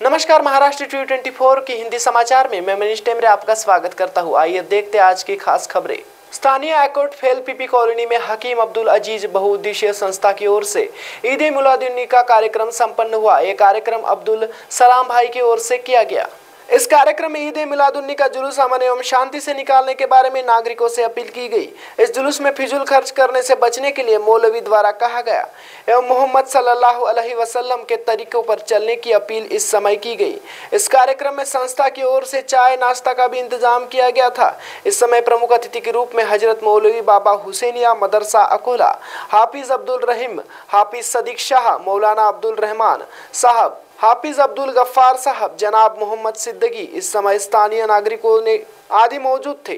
नमस्कार, महाराष्ट्र T24 की हिंदी समाचार में मैं मनीष टेमरे आपका स्वागत करता हूं। आइए देखते हैं आज की खास खबरें। स्थानीय एयरपोर्ट फेल पीपी कॉलोनी में हकीम अब्दुल अजीज बहुउद्देशीय संस्था की ओर से ईद ए मिलादुन्नबी का कार्यक्रम संपन्न हुआ। यह कार्यक्रम अब्दुल सलाम भाई की ओर से किया गया। इस कार्यक्रम में ईद ए मिलादुन्नबी का जुलूस अमन एवं शांति से निकालने के बारे में नागरिकों से अपील की गई। इस जुलूस में फिजूल खर्च करने से बचने के लिए मौलवी द्वारा कहा गया एवं मोहम्मद सल्लल्लाहु अलैहि वसल्लम के तरीकों पर चलने की अपील इस समय की गई। इस कार्यक्रम में संस्था की ओर से चाय नाश्ता का भी इंतजाम किया गया था। इस समय प्रमुख अतिथि के रूप में हजरत मौलवी बाबा हुसैनिया मदरसा अकोला, हाफिज अब्दुल रहीम, हाफिज सदीक शाह, मौलाना अब्दुल रहमान साहब, हाफिज अब्दुल गफ्फार साहब, जनाब मोहम्मद सिद्दीकी, इस समय स्थानीय नागरिकों ने आदि मौजूद थे।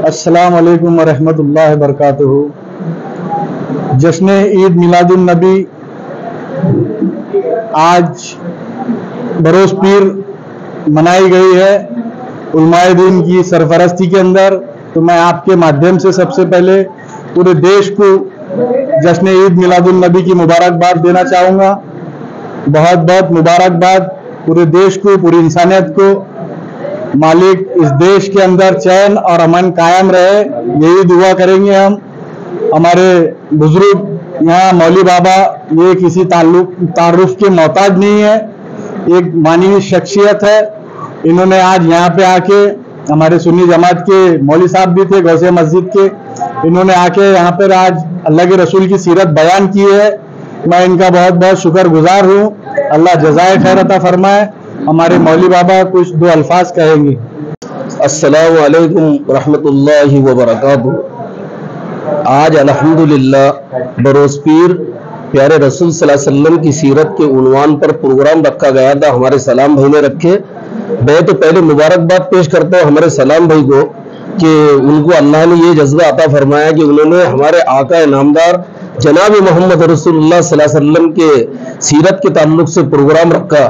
अस्सलाम वालेकुम रहमतुल्लाहि बरकातुहू। जश्न ईद मिलादुन्नबी आज बरोज पीर मनाई गई है उलमाए दीन की सरफरस्ती के अंदर। तो मैं आपके माध्यम से सबसे पहले पूरे देश को जश्न ईद मिलादुन्नबी की मुबारकबाद देना चाहूँगा। बहुत बहुत मुबारकबाद पूरे देश को, पूरी इंसानियत को। मालिक इस देश के अंदर चैन और अमन कायम रहे, यही दुआ करेंगे हम। हमारे बुजुर्ग यहाँ मौली बाबा ये किसी तारुफ के मोहताज नहीं है, एक मानवीय शख्सियत है। इन्होंने आज यहाँ पे आके, हमारे सुन्नी जमात के मौली साहब भी थे गौसे मस्जिद के, इन्होंने आके यहाँ पर आज अल्लाह के रसूल की सीरत बयान की है। मैं इनका बहुत बहुत शुक्रगुजार हूँ। अल्लाह जज़ाए खैर अता फरमाए। हमारे मौली बाबा कुछ दो अल्फाज कहेंगे। अस्सलामु अलैकुम रहमतुल्लाहि व बरकातुहू। आज अल्हम्दुलिल्लाह बरोज पीर प्यारे रसूल सल्लल्लाहु अलैहि वसल्लम की सीरत के उन्वान पर प्रोग्राम रखा गया था। हमारे सलाम भाई ने रखे। मैं तो पहले मुबारकबाद पेश करता हूँ हमारे सलाम भाई को कि उनको अल्लाह ने ये जज्बा अता फरमाया कि उन्होंने हमारे आका इनामदार जनाब मोहम्मद रसूलुल्लाह सल्लल्लाहु अलैहि वसल्लम के सीरत के ताल्लुक से प्रोग्राम रखा।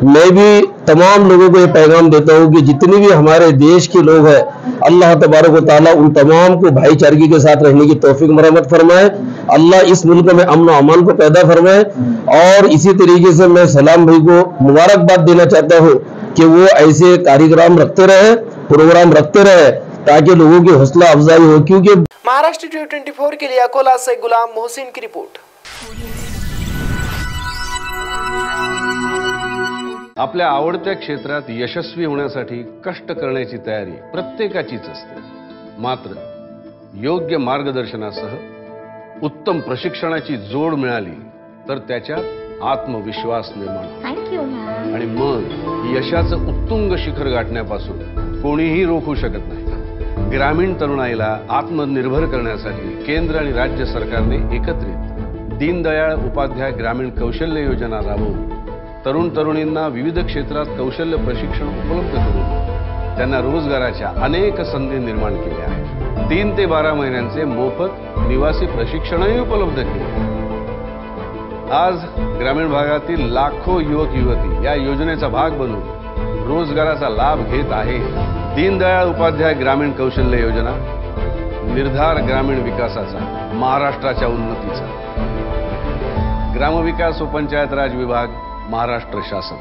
मैं भी तमाम लोगों को ये पैगाम देता हूँ कि जितने भी हमारे देश के लोग हैं, अल्लाह तबारक व तआला उन तमाम को भाईचारगी के साथ रहने की तौफीक मरहमत फरमाए। अल्लाह इस मुल्क में अमन व अमान को पैदा फरमाए। और इसी तरीके से मैं सलाम भाई को मुबारकबाद देना चाहता हूँ कि वो ऐसे कार्यक्रम रखते रहे, प्रोग्राम रखते रहे, ताकि लोगों की हौसला अफजाई हो। क्योंकि महाराष्ट्र T24 के लिए अकोला से गुलाम मोहसिन की रिपोर्ट। आपल्या आवडत्या क्षेत्रात यशस्वी होण्यासाठी कष्ट करण्याची तयारी प्रत्येकाचीच असते। मात्र योग्य मार्गदर्शनासह उत्तम प्रशिक्षणाची जोड मिळाली तर त्याच्यात आत्मविश्वास निर्माण होतो आणि मग यशाचं उत्तुंग शिखर गाठण्यापासून कोणीही रोखू शकत नाही। ग्रामीण तरुणाईला आत्मनिर्भर करण्यासाठी केंद्र आणि राज्य सरकारने एकत्रित दीनदयाळ उपाध्याय ग्रामीण कौशल्य योजना राबवून तरुण तरुणींना विविध क्षेत्रात कौशल्य प्रशिक्षण उपलब्ध करून त्यांना रोजगाराच्या अनेक संधी निर्माण केल्या आहेत। 3 ते 12 महिन्यांचे मोफत निवासी प्रशिक्षणही उपलब्ध केले। आज ग्रामीण भागातील लाखो युवक युवती या योजनेचा भाग बनून रोजगाराचा लाभ घेत आहेत। दीनदयाळ उपाध्याय ग्रामीण कौशल्य योजना, निर्धार ग्रामीण विकासाचा, महाराष्ट्राच्या उन्नतीचा। ग्रामविकास व पंचायत राज विभाग, महाराष्ट्र शासन।